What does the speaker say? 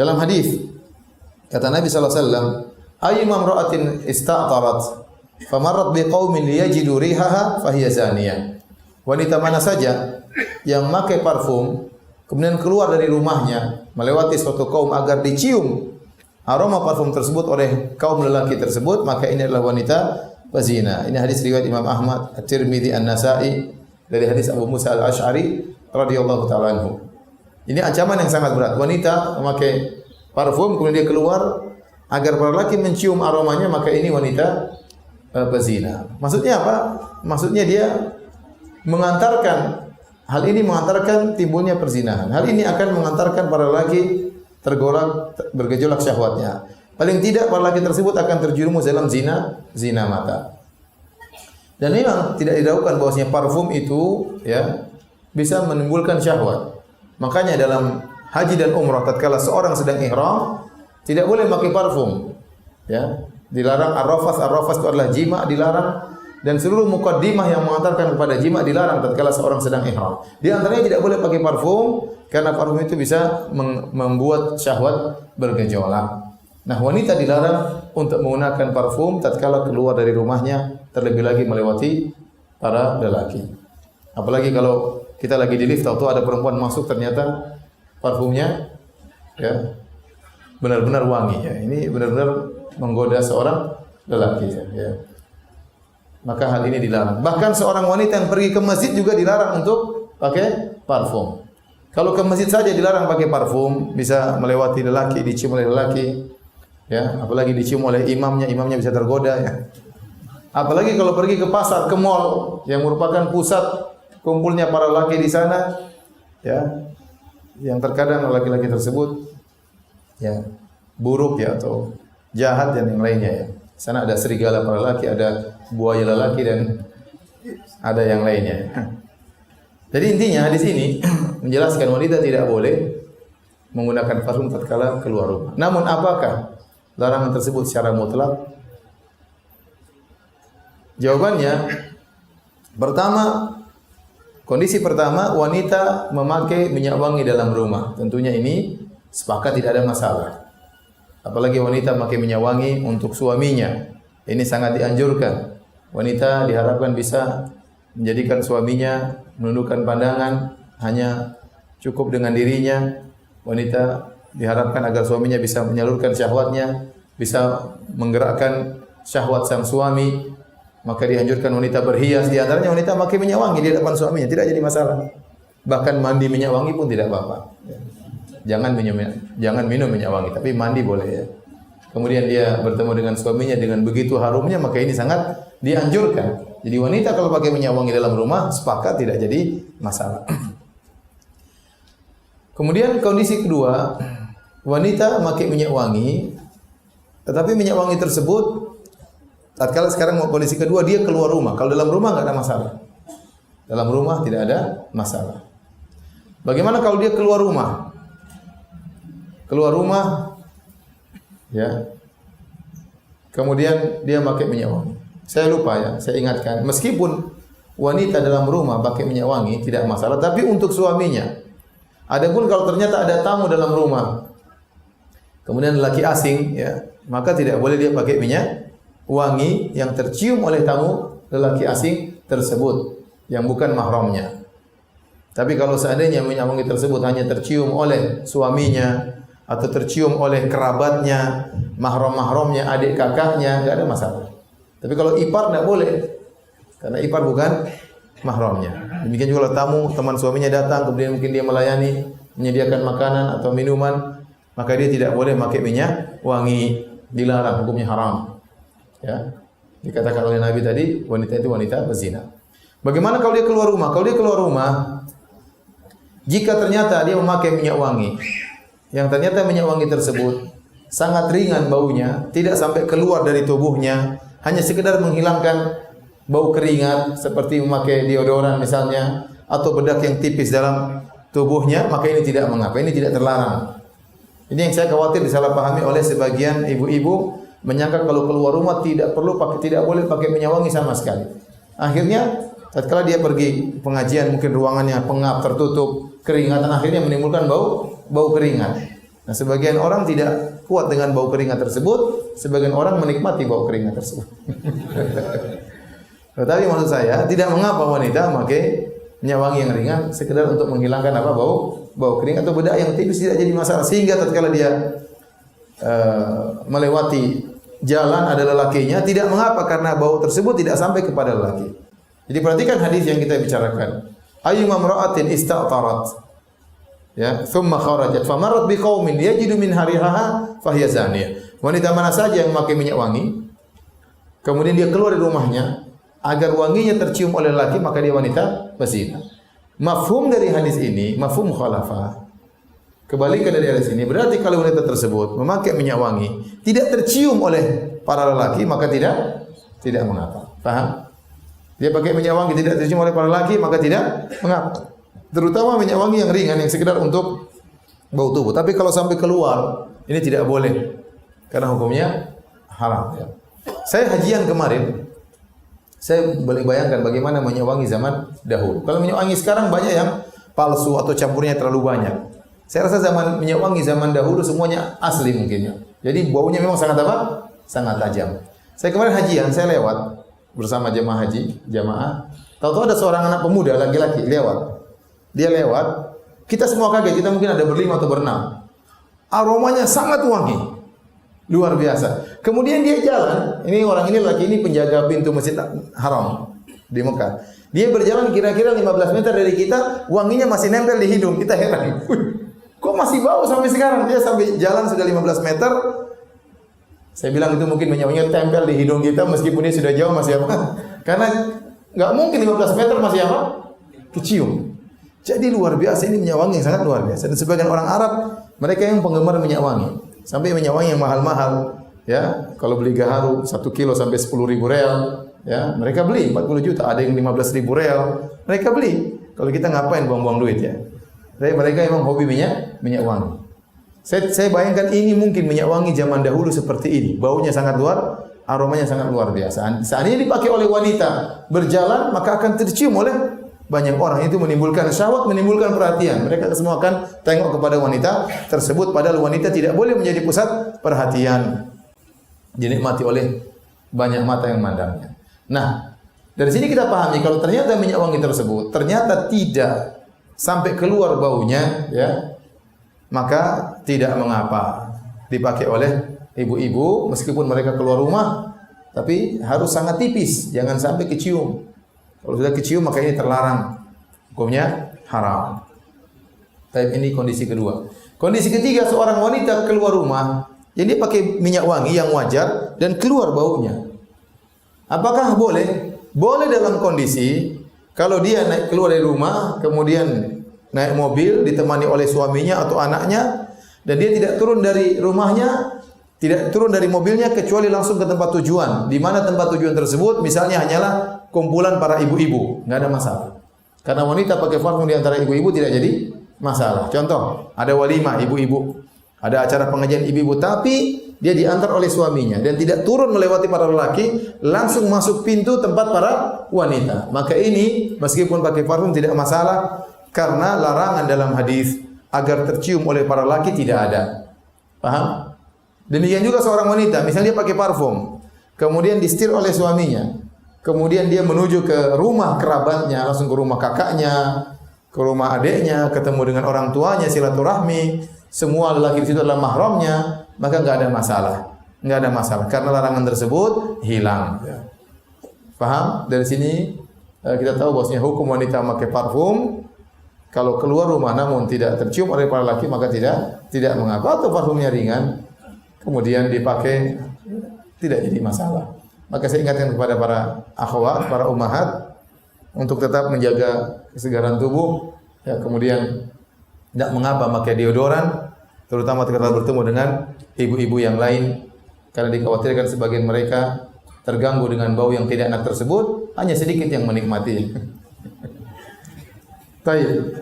Dalam hadis kata Nabi sallallahu alaihi wasallam, "Ayyuma imra'atin ista'tarat famarrat biqaumin liyajidu rihaha fahiya zaniyah." Wanita mana saja yang memakai parfum kemudian keluar dari rumahnya melewati suatu kaum agar dicium aroma parfum tersebut oleh kaum lelaki tersebut, maka ini adalah wanita pezina. Ini hadis riwayat Imam Ahmad, At-Tirmidzi, An-Nasai dari hadis Abu Musa Al-Asy'ari radhiyallahu taala anhu. Ini ancaman yang sangat berat. Wanita memakai parfum kemudian dia keluar agar para lelaki mencium aromanya, maka ini wanita pezina. Maksudnya apa? Maksudnya dia mengantarkan hal ini mengantarkan timbulnya perzinahan. Hal ini akan mengantarkan para lelaki tergolak bergejolak syahwatnya. Paling tidak para lelaki tersebut akan terjerumus dalam zina mata. Dan memang tidak diragukan bahwasanya parfum itu ya bisa menimbulkan syahwat. Makanya dalam haji dan umrah tatkala seorang sedang ihram tidak boleh pakai parfum. Ya, dilarang ar-rafas. Ar-rafas itu adalah jima, dilarang, dan seluruh mukaddimah yang mengantarkan kepada jima dilarang tatkala seorang sedang ihram. Di antaranya tidak boleh pakai parfum karena parfum itu bisa membuat syahwat bergejolak. Nah, wanita dilarang untuk menggunakan parfum tatkala keluar dari rumahnya, terlebih lagi melewati para lelaki. Apalagi kalau kita lagi di lift, tahu ada perempuan masuk ternyata parfumnya ya benar-benar wangi ya. Ini benar-benar menggoda seorang lelaki ya. Maka hal ini dilarang. Bahkan seorang wanita yang pergi ke masjid juga dilarang untuk pakai parfum. Kalau ke masjid saja dilarang pakai parfum, bisa melewati lelaki, dicium oleh lelaki. Ya, apalagi dicium oleh imamnya bisa tergoda ya. Apalagi kalau pergi ke pasar, ke mall yang merupakan pusat kumpulnya para lelaki di sana, ya, yang terkadang laki-laki tersebut, ya, buruk ya atau jahat dan yang lainnya ya. Di sana ada serigala para lelaki, ada buaya lelaki dan ada yang lainnya. Jadi intinya hadis ini menjelaskan wanita tidak boleh menggunakan parfum tatkala keluar rumah. Namun apakah larangan tersebut secara mutlak? Jawabannya, pertama, kondisi pertama, wanita memakai minyak wangi dalam rumah. Tentunya ini sepakat tidak ada masalah. Apalagi wanita memakai minyak wangi untuk suaminya. Ini sangat dianjurkan. Wanita diharapkan bisa menjadikan suaminya menundukkan pandangan, hanya cukup dengan dirinya. Wanita diharapkan agar suaminya bisa menyalurkan syahwatnya, bisa menggerakkan syahwat sang suami. Maka dianjurkan wanita berhias. Di antaranya wanita memakai minyak wangi di depan suaminya, tidak jadi masalah. Bahkan mandi minyak wangi pun tidak apa-apa. Jangan minum minyak wangi, tapi mandi boleh ya. Kemudian dia bertemu dengan suaminya dengan begitu harumnya, maka ini sangat dianjurkan. Jadi wanita kalau pakai minyak wangi dalam rumah sepakat tidak jadi masalah. Kemudian kondisi kedua, wanita pakai minyak wangi, tetapi minyak wangi tersebut tatkala sekarang mau kondisi kedua dia keluar rumah. Kalau dalam rumah enggak ada masalah. Dalam rumah tidak ada masalah. Bagaimana kalau dia keluar rumah? Keluar rumah ya. Kemudian dia pakai minyak wangi. Saya lupa ya, saya ingatkan. Meskipun wanita dalam rumah pakai minyak wangi tidak masalah, tapi untuk suaminya. Adapun kalau ternyata ada tamu dalam rumah, kemudian lelaki asing ya, maka tidak boleh dia pakai minyak wangi yang tercium oleh tamu lelaki asing tersebut yang bukan mahramnya. Tapi kalau seandainya minyak wangi tersebut hanya tercium oleh suaminya atau tercium oleh kerabatnya, mahram-mahramnya, adik kakaknya, enggak ada masalah. Tapi kalau ipar enggak boleh. Karena ipar bukan mahramnya. Demikian juga kalau tamu, teman suaminya datang, kemudian mungkin dia melayani, menyediakan makanan atau minuman, maka dia tidak boleh pakai minyak wangi, dilarang, hukumnya haram. Ya. Dikatakan oleh Nabi tadi, wanita itu wanita berzina. Bagaimana kalau dia keluar rumah? Kalau dia keluar rumah, jika ternyata dia memakai minyak wangi, yang ternyata minyak wangi tersebut sangat ringan baunya, tidak sampai keluar dari tubuhnya, hanya sekedar menghilangkan bau keringat seperti memakai deodoran misalnya, atau bedak yang tipis dalam tubuhnya, maka ini tidak mengapa, ini tidak terlarang. Ini yang saya khawatir disalahpahami oleh sebagian ibu-ibu, menyangka kalau keluar rumah tidak boleh pakai minyak wangi sama sekali. Akhirnya tatkala dia pergi pengajian, mungkin ruangannya pengap, tertutup, keringatan, akhirnya menimbulkan bau keringat. Nah, sebagian orang tidak kuat dengan bau keringat tersebut, sebagian orang menikmati bau keringat tersebut. Tetapi maksud saya, tidak mengapa wanita memakai minyak wangi yang ringan sekedar untuk menghilangkan apa bau keringat atau bedak yang tipis, tidak jadi masalah. Sehingga tatkala dia melewati jalan ada lelakinya, tidak mengapa karena bau tersebut tidak sampai kepada lelaki. Jadi perhatikan hadis yang kita bicarakan. Ayyuma imra'atin ista'tarat, ya, thumma kharajat famarrat biqaumin yajidu min harihaha fahiya zaniyah. Wanita mana saja yang memakai minyak wangi, kemudian dia keluar dari rumahnya agar wanginya tercium oleh lelaki, maka dia wanita berzina. Mafhum dari hadis ini, mafhum mukhalafah. Kebalikan dari hadis ini, berarti kalau wanita tersebut memakai minyak wangi tidak tercium oleh para lelaki, maka tidak mengapa. Paham? Dia pakai minyak wangi tidak tercium oleh para lelaki, maka tidak mengapa. Terutama minyak wangi yang ringan yang sekedar untuk bau tubuh. Tapi kalau sampai keluar, ini tidak boleh karena hukumnya haram. Ya. Saya hajian kemarin, saya boleh bayangkan bagaimana minyak wangi zaman dahulu. Kalau minyak wangi sekarang banyak yang palsu atau campurnya terlalu banyak. Saya rasa zaman minyak wangi zaman dahulu semuanya asli mungkinnya. Jadi baunya memang sangat apa? Sangat tajam. Saya kemarin hajian, saya lewat bersama jemaah haji, jamaah. Tahu-tahu ada seorang anak pemuda laki-laki lewat. Dia lewat, kita semua kaget, kita mungkin ada berlima atau berenam. Aromanya sangat wangi. Luar biasa. Kemudian dia jalan, ini orang ini laki ini penjaga pintu Masjid Haram di Mekah. Dia berjalan kira-kira 15 meter dari kita, wanginya masih nempel di hidung. Kita heran. Kok masih bau sampai sekarang? Dia sampai jalan sudah 15 meter. Saya bilang itu mungkin minyak-minyak tempel di hidung kita meskipun dia sudah jauh masih apa? Karena nggak mungkin 15 meter masih apa? Kecium. Jadi luar biasa, ini minyak wangi yang sangat luar biasa. Dan sebagian orang Arab mereka yang penggemar minyak wangi. Sampai minyak wangi yang mahal-mahal, ya. Kalau beli gaharu 1 kilo sampai 10.000 real, ya. Mereka beli 40 juta, ada yang 15.000 real. Mereka beli. Kalau kita ngapain buang-buang duit ya? Tapi mereka memang hobi minyak wangi. Saya bayangkan ini mungkin minyak wangi zaman dahulu seperti ini. Baunya sangat aromanya sangat luar biasa. Seandainya dipakai oleh wanita berjalan, maka akan tercium oleh banyak orang. Itu menimbulkan syahwat, menimbulkan perhatian. Mereka semua akan tengok kepada wanita tersebut. Padahal wanita tidak boleh menjadi pusat perhatian. Dinikmati oleh banyak mata yang memandangnya. Nah, dari sini kita pahami kalau ternyata minyak wangi tersebut ternyata tidak sampai keluar baunya, ya, maka tidak mengapa dipakai oleh ibu-ibu meskipun mereka keluar rumah, tapi harus sangat tipis, jangan sampai kecium. Kalau sudah kecium maka ini terlarang, hukumnya haram. Tapi ini kondisi kedua. Kondisi ketiga, seorang wanita keluar rumah, jadi dia pakai minyak wangi yang wajar dan keluar baunya. Apakah boleh? Boleh dalam kondisi kalau dia keluar dari rumah, kemudian naik mobil ditemani oleh suaminya atau anaknya, dan dia tidak turun dari rumahnya, tidak turun dari mobilnya kecuali langsung ke tempat tujuan. Di mana tempat tujuan tersebut misalnya hanyalah kumpulan para ibu-ibu, nggak ada masalah. Karena wanita pakai parfum di antara ibu-ibu tidak jadi masalah. Contoh, ada walimah ibu-ibu, ada acara pengajian ibu-ibu, tapi dia diantar oleh suaminya dan tidak turun melewati para lelaki, langsung masuk pintu tempat para wanita. Maka ini meskipun pakai parfum tidak masalah, karena larangan dalam hadis agar tercium oleh para laki tidak ada. Paham? Demikian juga seorang wanita, misalnya dia pakai parfum, kemudian disetir oleh suaminya, kemudian dia menuju ke rumah kerabatnya, langsung ke rumah kakaknya, ke rumah adiknya, ketemu dengan orang tuanya, silaturahmi, semua lelaki di situ adalah mahramnya, maka enggak ada masalah. Enggak ada masalah karena larangan tersebut hilang. Paham? Dari sini kita tahu bahwasanya hukum wanita memakai parfum kalau keluar rumah namun tidak tercium oleh para laki maka tidak mengapa, atau parfumnya ringan kemudian dipakai tidak jadi masalah. Maka saya ingatkan kepada para akhwat, para ummahat untuk tetap menjaga kesegaran tubuh, ya, kemudian tidak mengapa pakai deodoran terutama ketika bertemu dengan ibu-ibu yang lain karena dikhawatirkan sebagian mereka terganggu dengan bau yang tidak enak tersebut, hanya sedikit yang menikmati. Baik.